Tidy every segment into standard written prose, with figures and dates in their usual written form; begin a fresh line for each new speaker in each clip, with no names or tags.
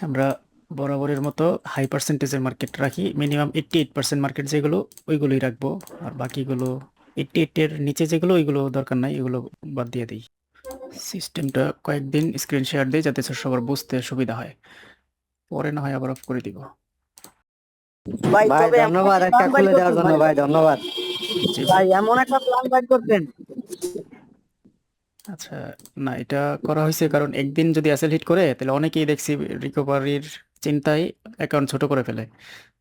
আমরা বরাবরের মতো হাই পার্সেন্টেজের মার্কেট রাখি, মিনিমাম 88% মার্কেট যেগুলো ওইগুলোই রাখবো, আর বাকিগুলো 88 এর নিচে যেগুলো ওইগুলো দরকার নাই, এগুলো বাদ দিয়ে দিই। সিস্টেমটা কয়েকদিন স্ক্রিন শেয়ার দিই যাতে সবার বুঝতে সুবিধা হয়, পরে না হয় আবার অফ করে দিব।
ভাই
ভাই
তবে এমন
ধন্যবাদ
একটা
একটা
প্ল্যান বাইর
খুলে দেওয়ার
করতেন
জন্য,
ভাই।
ভাই ধন্যবাদ।
জি ভাই।
ভাই এমন একটা প্ল্যান বাইর করতেন।
আচ্ছা, না এটা করা হয়েছে কারণ একদিন যদি অ্যাসেল হিট করে তাহলে অনেকেই দেখছি রিকভারির চিন্তায় অ্যাকাউন্ট ছোট করে ফেলে।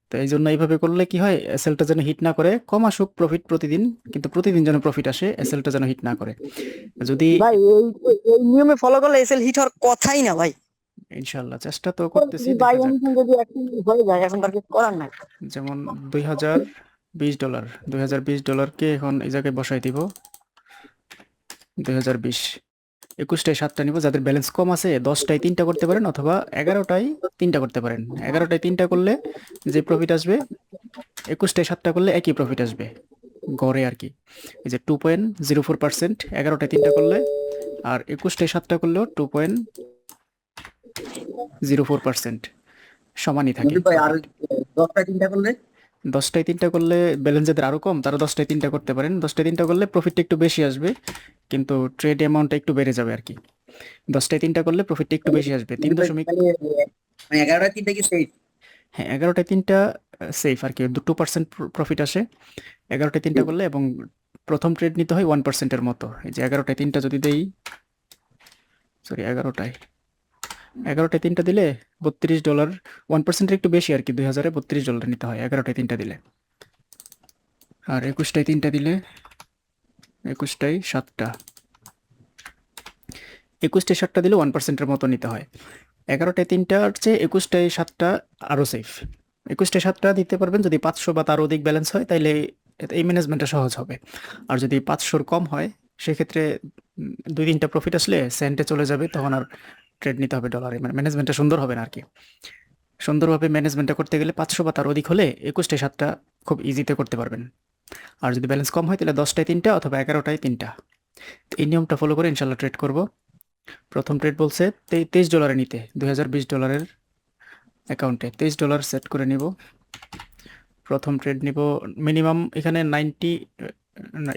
তো এই জন্য এইভাবে করলে কি হয়, এসএলটা যেন হিট না করে, কম আসুক প্রফিট প্রতিদিন, কিন্তু প্রতিদিন যেন প্রফিট আসে, এসএলটা যেন হিট না করে। যদি
ভাই এই নিয়মে ফলো করলে এসএল হিট হওয়ার কথাই না ভাই।
ইনশাল্লাহ চেষ্টা তো করতেছি,
বাই
দেখা যাক।
এনিথিং যদি একদিন হয়ে যায় এখন তার কিছু করার নাই।
যেমন $2000, $2020কে এখন এই জায়গায় বসাই দিব 2020, 21টায় 7টা নিব। যাদের ব্যালেন্স কম আছে 10টায় 3টা করতে পারেন, অথবা 11টায় 3টা করতে পারেন। 11টায় 3টা করলে যে প্রফিট আসবে, 21টায় 7টা করলে একই প্রফিট আসবে গড়ে আর কি। এই যে 2.04%, 11টায় 3টা করলে, আর 21টায় 7টা করলেও 2.04% সমানই থাকে
ভাই আর
প্রফিট।
10টা চিন্তা করলে
10টায় 3টা করলে ব্যালেন্স যাদের আরও কম তারা 10টায় 3টা করতে পারেন। 10টায় 3টা করলে প্রফিটটা একটু বেশি আসবে, কিন্তু ট্রেড অ্যামাউন্টটা একটু বেড়ে যাবে আর কি। 10টায় 3টা করলে প্রফিটটা একটু বেশি আসবে, 3 দশমিক।
11টা চিন্তা কি সেই
হ্যাঁ, 11টায় 3টা সেফ আর কি, 2% প্রফিট আসে 11টায় 3টা করলে, এবং প্রথম ট্রেড নিতে হয় 1%-এর মতো। এই যে 11টায় 3টা যদি দেই, সরি 11টায় 3টা দিলে $32, 1%-এর একটু বেশি আর কি, $2032 নিতে হয় 11টায় 3টা দিলে। আর 21টায় 3টা দিলে, 21টায় 7টা, 21টায় 7টা দিলে 1%-এর মতো নিতে হয়। 11টায় 3টার চেয়ে 21টায় 7টা আরও সেফ। 21টায় 7টা দিতে পারবেন যদি 500 বা তার অধিক ব্যালেন্স হয়, তাইলে এই ম্যানেজমেন্টটা সহজ হবে। আর যদি 500-র কম হয় সেক্ষেত্রে 2-3টা প্রফিট আসলে সেন্টে চলে যাবে, তখন আর ট্রেড নিতে হবে ডলারে, মানে ম্যানেজমেন্টটা সুন্দর হবে না আর কি। সুন্দরভাবে ম্যানেজমেন্টটা করতে গেলে 500 বা তার অধিক হলে 21টায় 7টা খুব ইজিতে করতে পারবেন। আর যদি ব্যালেন্স কম হয় তাহলে 10টায় 3টা অথবা 11টায় 3টা। এই নিয়মটা ফলো করে ইনশাল্লাহ ট্রেড করব। প্রথম ট্রেড বলছে $23 নিতে, $2020 অ্যাকাউন্টে $23 সেট করে নিব। প্রথম ট্রেড নিব, মিনিমাম এখানে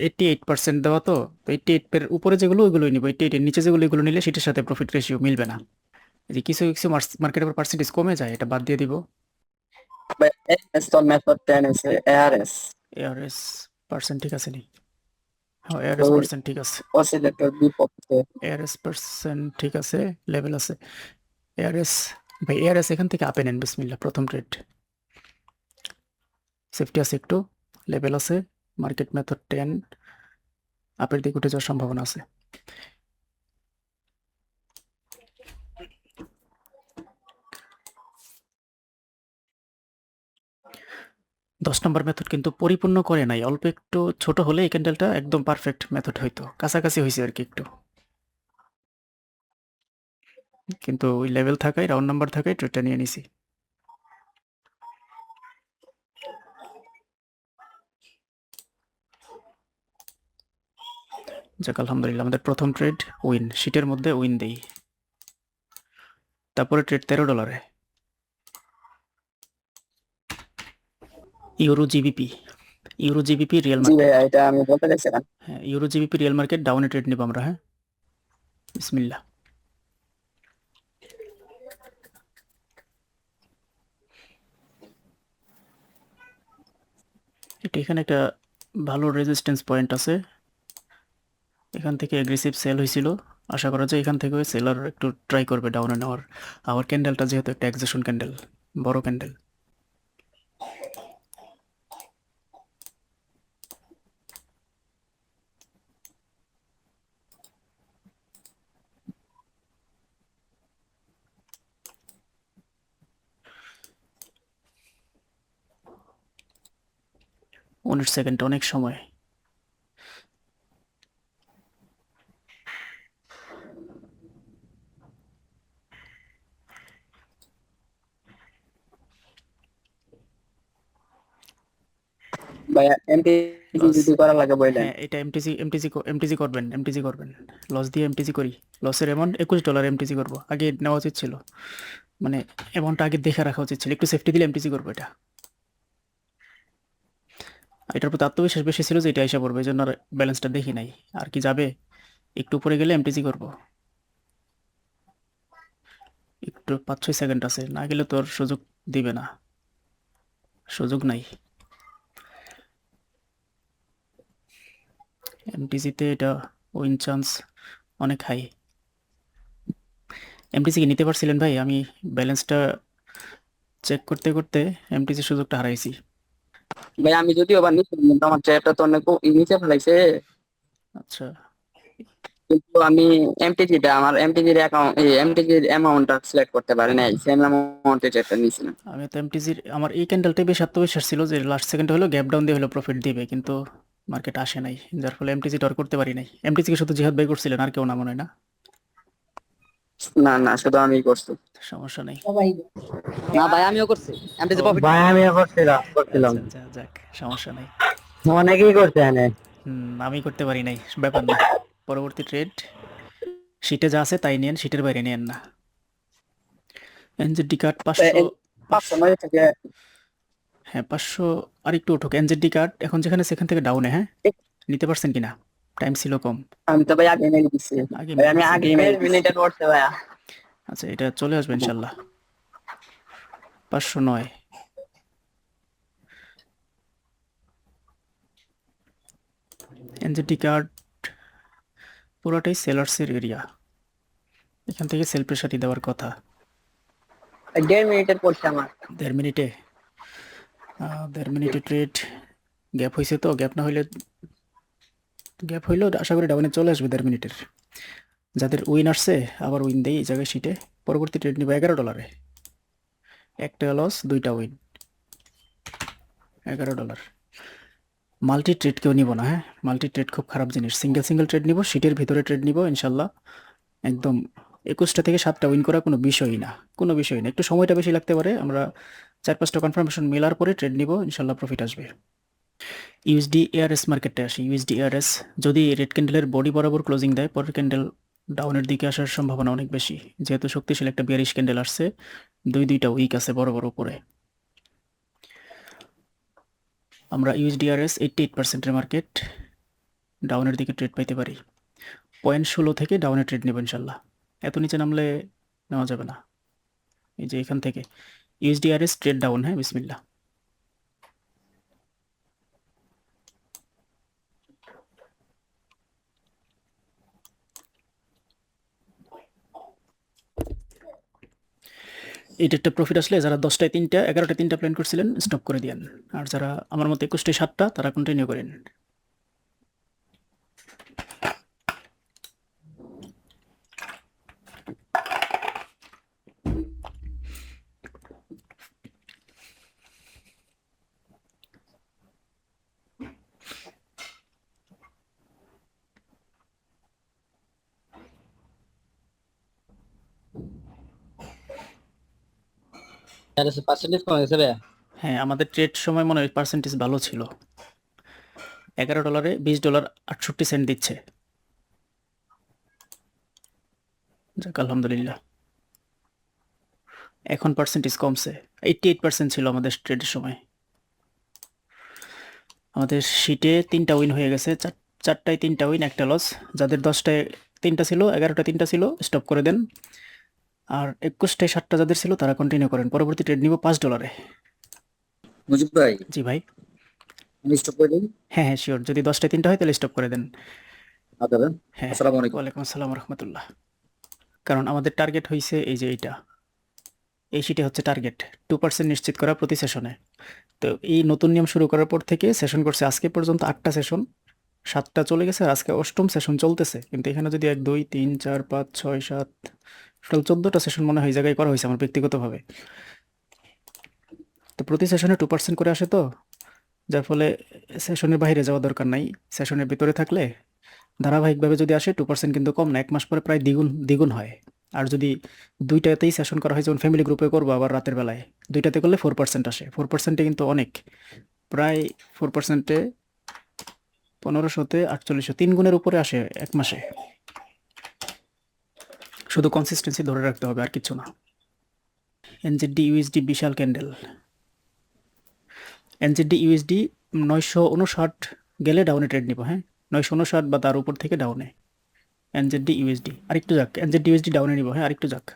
88% দেওয়া, তো 88 এর উপরে যেগুলো ওইগুলোই নিব, 88 এর নিচে যেগুলো এগুলো নিলে সেটার সাথে প্রফিট রেশিও মিলবে না। এই যে কিছু কিছু মার্কেটের পার্সেন্টেজ কমে যায়, এটা বাদ দিয়ে দিব।
এস মেথড 10 আছে এআরএস
এআরএস পার্সেন্ট ঠিক আছে নি? হ্যাঁ, এআরএস পার্সেন্ট ঠিক আছে,
অসিলেটর বিপক্ষে।
এআরএস পার্সেন্ট ঠিক আছে, লেভেল আছে। এআরএস, ভাই এআরএস এখান থেকে আপে নেন, বিসমিল্লাহ। প্রথম ট্রেড সেফটি আছে একটু, লেভেল আছে, মার্কেট মেথড 10, আপের দিকে উঠে যাওয়ার সম্ভাবনা আছে। দশ নম্বর মেথড কিন্তু পরিপূর্ণ করে নাই, অল্প একটু ছোট হলে এই ক্যান্ডেলটা একদম পারফেক্ট মেথড হইতো, কাছাকাছি হয়েছে আর কি একটু, কিন্তু ওই লেভেল থাকায়, রাউন্ড নাম্বার থাকায় ট্রেডটা নিয়ে নিছি। যাক আলহামদুলিল্লাহ, আমাদের প্রথম ট্রেড উইন, শিটের মধ্যে উইন দেই। তারপরে trade $13, euro GBP, euro GBP real
জি
মার্কেট।
ভাইয়া, এটা আমি বলতে চাইছিলাম।
হ্যাঁ, ইউরো জিবিপি রিয়েল মার্কেট ডাউনে ট্রেড নিব আমরা। হ্যাঁ, বিসমিল্লাহ। এটা এখানে একটা ভালো রেজিস্ট্যান্স পয়েন্ট আছে, এখান থেকে অ্যাগ্রেসিভ সেল হয়েছিল, আশা করা যায় এখান থেকে সেলার একটু ট্রাই করবে ডাউনে নেওয়ার। আবার ক্যান্ডেলটা যেহেতু একটা এক্সেশন ক্যান্ডেল, বড় ক্যান্ডেল। উনিশ সেকেন্ড অনেক সময়।
ভাইয়া এমটিজি
লস,
যদি করা লাগে বললেন।
হ্যাঁ এটা এমটিজি করবেন, লস দিয়ে এমটিজি করি। লসের অ্যামাউন্ট $21 এমটিজি করবো, আগে নেওয়া উচিত ছিল। মানে এমনটা আগে দেখে রাখা উচিত ছিল, একটু সেফটি দিলে এমটিসি করবো এটা। এটার প্রতি আত্মবিশ্বাস বেশি ছিল যে এটা এসে পড়বে, এই জন্য আর ব্যালেন্সটা দেখি নাই। আর কি যাবে, একটু উপরে গেলে এমটিসি করবো। একটু 5-6 সেকেন্ড আছে, না গেলে তোর সুযোগ দিবে না, সুযোগ নাই। এমটিসিতে এটা উইন চান্স অনেক হাই। এমটিসি কি নিতে পারছিলেন ভাই? আমি ব্যালেন্সটা চেক করতে করতে এমটিসি সুযোগটা হারাইছি।
ভাই আমি যদিও বা নিচে, কিন্তু আমার ট্রেডটা তো অনেক নিচে ফেলাইছে।
আচ্ছা,
কিন্তু আমি এমটিজিটা, আমার এমটিজির অ্যাকাউন্ট, এমটিজির অ্যামাউন্টটা সিলেক্ট করতে পারি নাই, সেম অ্যামাউন্টের ট্রেডটা নিয়েছিলাম।
আমি তো এমটিসির, আমার এই ক্যান্ডেলটাই বেশ আত্মবিশ্বাস ছিল যে লাস্ট সেকেন্ডে হলো গ্যাপ ডাউন দিয়ে হলো প্রফিট দিবে, কিন্তু মার্কেট আসে নাই, যার ফলে এমটিসি ডর করতে পারি নাই। এমটিসিকে শুধু জিহাদ ভাই করছিলেন, আর কেউ না মনে হয় না?
না না, শুধু আমি করছি।
সমস্যা নেই।
না ভাই আমিও করছি এমটিসি প্রফিট।
ভাই আমিও করছিলাম।
আচ্ছা আচ্ছা, যাক, সমস্যা নাই।
অনেকেই করছে এনে।
আমি করতে পারি নাই, ব্যাপার না। পরবর্তী ট্রেড শিটে যা আছে তাই নিয়েন, শিটের বাইরে নিয়েন না। এনজেডি কার্ড 500,
509 থেকে
হ্যাঁ 500 আর একটু উঠুক। এনজেডি কার্ড এখন যেখানে সেখান থেকে ডাউনে, হ্যাঁ নিতে পারছেন কিনা? টাইম ছিল কম,
আমি তো ভাই আগে মেরে দিচ্ছি।
আগে
ভাই আমি
মেরে
আগে
দিছি।
মিনিটে করতে ভাইয়া।
আচ্ছা, এটা চলে আসবে ইনশাল্লাহ। 509, এনজেডি কার্ড পুরোটাই সেলার্সের এরিয়া, এখান থেকে সেল প্রেশারই দেওয়ার কথা।
1.5 মিনিটের পড়ছে আমার।
1.5 মিনিটে, 1.5 মিনিটে ট্রেড গ্যাপ হয়েছে, তো গ্যাপ না হইলে, গ্যাপ হইলেও আশা করি ডাউনে চলে আসবে 1.5 মিনিটের। যাদের উইন আসছে আবার উইন দেয় এই জায়গায় শিটে। পরবর্তী ট্রেড নিব $11, একটা লস দুইটা উইন, $11। মাল্টি ট্রেড কেউ নিব না, হ্যাঁ মাল্টি ট্রেড খুব খারাপ জিনিস। সিঙ্গেল সিঙ্গেল ট্রেড নিব, শিটের ভিতরে ট্রেড নিব ইনশাল্লাহ। একদম 21টা থেকে 7টা উইন করা কোনো বিষয়ই না, কোনো বিষয় না। একটু সময়টা বেশি লাগতে পারে, আমরা 4-5টা কনফার্মেশন মেলার পরে ট্রেড নিব, ইনশাল্লাহ প্রফিট আসবে। ইউএসডি এআরএস মার্কেটে আসি। ইউএসডি এআরএস যদি রেড ক্যান্ডেলের বডি বরাবর ক্লোজিং দেয়, পরের ক্যান্ডেল ডাউনের দিকে আসার সম্ভাবনা অনেক বেশি, যেহেতু শক্তিশালী একটা বিয়ারিশ ক্যান্ডেল আসছে, দুইটা উইক আছে বড় বড় উপরে। আমরা ইউএসডিআরএস 88%-এর মার্কেট, ডাউনের দিকে ট্রেড পাইতে পারি। 0.16 থেকে ডাউনে ট্রেড নেব ইনশাল্লাহ, এত নিচে নামলে নেওয়া যাবে না। এই যে এখান থেকে ইউএসডিআরএস ট্রেড ডাউন, হ্যাঁ বিসমিল্লাহ। এইটা একটা প্রফিট আসলে যারা 10টায় 3টা 11টায় 3টা প্ল্যান করছিলেন স্টপ করে দিয়েন, আর যারা আমার মতো 21টায় 7টা তারা কন্টিনিউ করেন।
পার্সেন্টেজ কমে গেছে ভাই।
হ্যাঁ, আমাদের ট্রেড সময় মনে হয় পার্সেন্টেজ ভালো ছিল। $11 $20.68 দিচ্ছে, যাক আলহামদুলিল্লাহ। এখন পার্সেন্টেজ কমছে, 88% ছিল আমাদের ট্রেডের সময়। আমাদের শিটে 3টা উইন হয়ে গেছে, 4টায় 3টা উইন, একটা লস। যাদের 10টায় 3টা ছিল, 11টায় 3টা ছিল স্টপ করে দেন, আর 21টায় 7টা যাদের ছিল তারা কন্টিনিউ করেন। পরবর্তী ট্রেড নিব $5।
মুজিব ভাই,
জি ভাই,
আমি স্টপ করে দিই।
হ্যাঁ হ্যাঁ শিওর, যদি 10টায় 3টা হয় তাহলে স্টপ করে দেন।
আচ্ছা,
হ্যাঁ,
আসসালামু আলাইকুম।
ওয়ালাইকুম আসসালাম রহমতুল্লাহ। কারণ আমাদের টার্গেট হয়েছে এই যে এইটা, এই শিটে হচ্ছে টার্গেট 2% নিশ্চিত করা প্রতি সেশনে। তো এই নতুন নিয়ম শুরু করার পর থেকে সেশন করছে আজকে পর্যন্ত 8টা সেশন, 7টা চলে গেছে, আর আজকে 8ম সেশন চলতেছে। কিন্তু এখানে যদি 1 2 3 4 5 6 7 টোটাল 14টা সেশন মনে হয় এই জায়গায় করা হয়েছে আমার ব্যক্তিগতভাবে। তো প্রতি সেশনে 2% করে আসে, তো যার ফলে সেশনের বাইরে যাওয়া দরকার নাই। সেশনের ভিতরে থাকলে ধারাবাহিকভাবে যদি আসে 2% কিন্তু কম না, 1 মাস পরে প্রায় দ্বিগুণ দ্বিগুণ হয়। আর যদি দুইটাতেই সেশন করা হয়, যেমন ফ্যামিলি গ্রুপে করবো আবার রাতের বেলায়, দুইটাতে করলে 4% আসে। 4%-এ কিন্তু অনেক, প্রায় 4%-এ 1500-তে 4800, 3 গুণের উপরে আসে 1 মাসে। শুধু কনসিস্টেন্সি ধরে রাখতে হবে, আর কিছু না। এনজেডি ইউএসডি বিশাল ক্যান্ডেল। এনজেডি ইউএসডি 959 গেলে ডাউনে ট্রেড নিব, হ্যাঁ 959 বা তার উপর থেকে ডাউনে। এনজেডি ইউএসডি আরেকটু যাক, এনজেডি ইউএসডি ডাউনে নিব, হ্যাঁ আরেকটু যাক।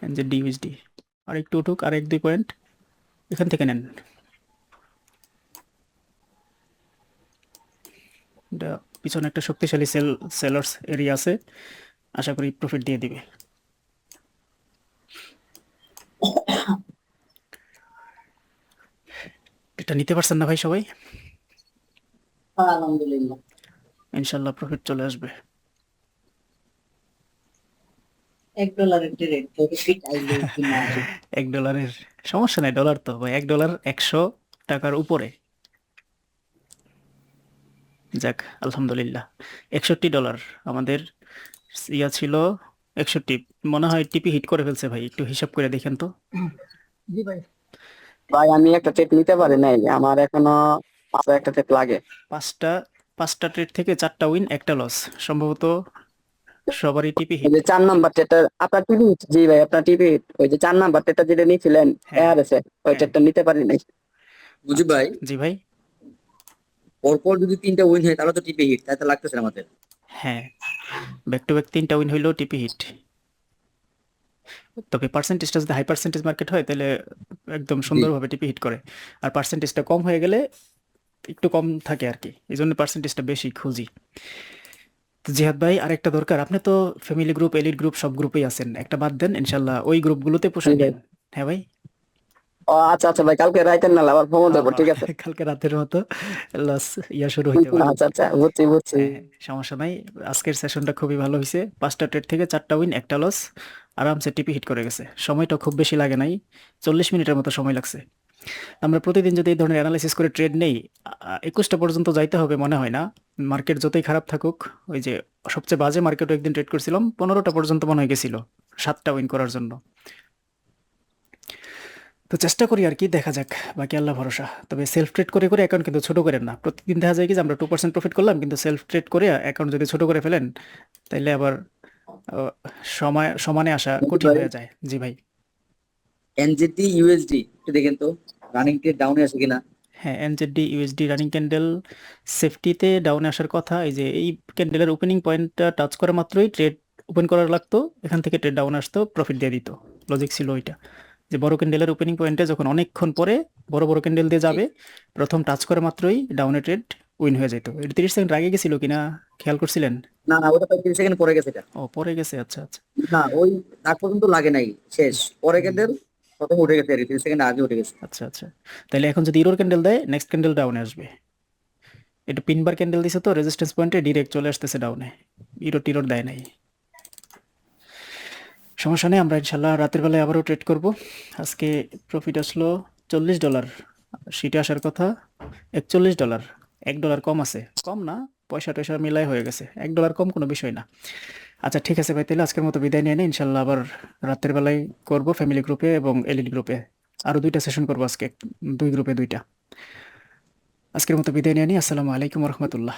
এনজেডি ইউএসডি আরেকটু উঠুক, আর 1-2 পয়েন্ট এখান থেকে নেন। এটা পিছনে একটা শক্তিশালী সেলার্স এরিয়া আছে, আশা করি প্রফিট দিয়ে দিবে। এটা নিতে পারছেন না ভাই সবাই?
আলহামদুলিল্লাহ।
ইনশাল্লাহ প্রফিট চলে আসবে।
$1 ট্রেড প্রফিট আইলে কিনা আসে।
$1 সমস্যা নাই, ডলার তো ভাই, $1 100 টাকার উপরে। যাক আলহামদুলিল্লাহ। $61 আমাদের ইয়া ছিল 61, মনে হয় টিপি হিট করে ফেলছে ভাই, একটু হিসাব করে দেখেন তো।
জি ভাই।
ভাই আমি একটা ট্রেড নিতে পারি নাই, আমার এখনো একটা ট্রেড লাগে।
পাঁচটা ট্রেড থেকে 4টা উইন 1টা লস, সম্ভবত সবারই টিপি
ওই
হিট।
যে 4 নাম্বার ট্রেডটা আপনার টিপি, জি ভাই আপনার টিপি, ওই যে 4 নাম্বার ট্রেডটা যেটা নিয়েছিলেন
হ্যাঁ
এআরএসে, ওই
হ্যাঁ।
ট্রেডটা নিতে পারি নাই।
মুজিব ভাই,
জি ভাই।
পরপর যদি 3টা উইন হয় তাহলে তো টিপে হিট, তাই তো লাগতেছে না আমাদের।
হ্যাঁ ব্যাক টু ব্যাক 3টা উইন হইলেও টিপি হিট। তবে পার্সেন্টেজটা যদি হাই পার্সেন্টেজ মার্কেট হয় তাহলে একদম সুন্দরভাবে টিপি হিট করে, আর পার্সেন্টেজটা কম হয়ে গেলে একটু কম থাকে আর কি, এই জন্য পার্সেন্টেজটা বেশি খুঁজি। তো জিহাদ ভাই আরেকটা দরকার, আপনি তো ফ্যামিলি গ্রুপ, এলিট গ্রুপ সব গ্রুপেই আছেন, একটা বাদ দেন ইনশাল্লাহ ওই গ্রুপগুলোতে পোষায়
জি ভাই।
নেন। হ্যাঁ ভাই।
ও আচ্ছা আচ্ছা ভাই, কালকে রাইতের নালা আবার ফোন দেবো, ঠিক আছে?
কালকে রাতের মতো লস শুরু হইতে পারে।
আচ্ছা আচ্ছা, বুঝছি বুঝছি।
হ্যাঁ, সমস্যা নাই। আজকের সেশনটা খুবই ভালো হয়েছে, 5টা ট্রেড থেকে 4টা উইন 1টা লস, আরামসে টিপি হিট করে গেছে। সময়টা খুব বেশি লাগে নাই, 40 মিনিটের মতো সময় লাগছে। আমরা প্রতিদিন যদি এই ধরনের অ্যানালাইসিস করে ট্রেড নেই, 21টা পর্যন্ত যাইতে হবে মনে হয় না। মার্কেট যতই খারাপ থাকুক, ওই যে সবচেয়ে বাজে মার্কেটও একদিন ট্রেড করছিলাম, 15টা পর্যন্ত মনে হয় গেছিল 7টা উইন করার জন্য। তো চেষ্টা করি আর কি, দেখা যাক, বাকি আল্লাহ ভরসা। তবে সেলফ ট্রেড করে করে অ্যাকাউন্ট কিন্তু ছোট করেন না। প্রতিদিন দেখা যায় কি যে আমরা 2% প্রফিট করলাম, কিন্তু সেলফ ট্রেড করে অ্যাকাউন্ট যদি ছোট করে ফেলেন তাইলে আবার সমানে আসা কঠিন হয়ে যায়। জি ভাই।
এনজেডি ইউএসডি একটু দেখেন তো রানিং ট্রেড ডাউনে আছে কিনা।
হ্যাঁ এনজেডি ইউএসডি রানিং ক্যান্ডেল সেফটিতে ডাউনে আসার কথা। এই যে এই ক্যান্ডেলের ওপেনিং পয়েন্টটা টাচ করা মাত্রই ট্রেড ওপেন করার লাগতো, এখান থেকে ট্রেড ডাউন আসতো, প্রফিট দিয়ে দিত। লজিক ছিল ওইটা, যে বড় ক্যান্ডেলের ওপেনিং পয়েন্টে যখন অনেকক্ষণ পরে বড় বড় ক্যান্ডেল দিয়ে যাবে, প্রথম টাচ করা মাত্রই ডাউনে ট্রেড উইন হয়ে যেত। এটা 30 সেকেন্ড আগে গেছিল কিনা খেয়াল করছিলেন?
না না, ওটা 35 সেকেন্ড পরে গেছে এটা।
ও পরে গেছে, আচ্ছা আচ্ছা
না ওই আগ পর্যন্ত লাগে নাই, শেষ পরে ক্যান্ডেল প্রথম উঠে গেছে, 30 সেকেন্ড আগে উঠে গেছে।
আচ্ছা আচ্ছা। তাহলে এখন যদি ইরোর ক্যান্ডেল দেয়, নেক্সট ক্যান্ডেল ডাউনে আসবে। এটা পিনবার ক্যান্ডেল দিছে তো রেজিস্ট্যান্স পয়েন্টে ডিরেক্ট চলে আসতেছে ডাউনে, ইরো টিরোর দেয় নাই। সমস্যা নেই, আমরা ইনশাল্লাহ রাতের বেলায় আবারও ট্রেড করব। আজকে প্রফিট আসলো $40, সিটে আসার কথা $41, $1 কম আছে, কম না, পয়সা টয়সা মিলাই হয়ে গেছে, $1 কম কোনো বিষয় না। আচ্ছা ঠিক আছে ভাই, তাহলে আজকের মতো বিদায় নিয়ে নেই, ইনশাল্লাহ আবার রাতের বেলায় করব ফ্যামিলি গ্রুপে এবং এলিট গ্রুপে, আরও 2টা সেশন করবো আজকে, 2 গ্রুপে 2টা। আজকের মতো বিদায় নিয়ে নিই, আসসালামু আলাইকুম রহমতুল্লাহ।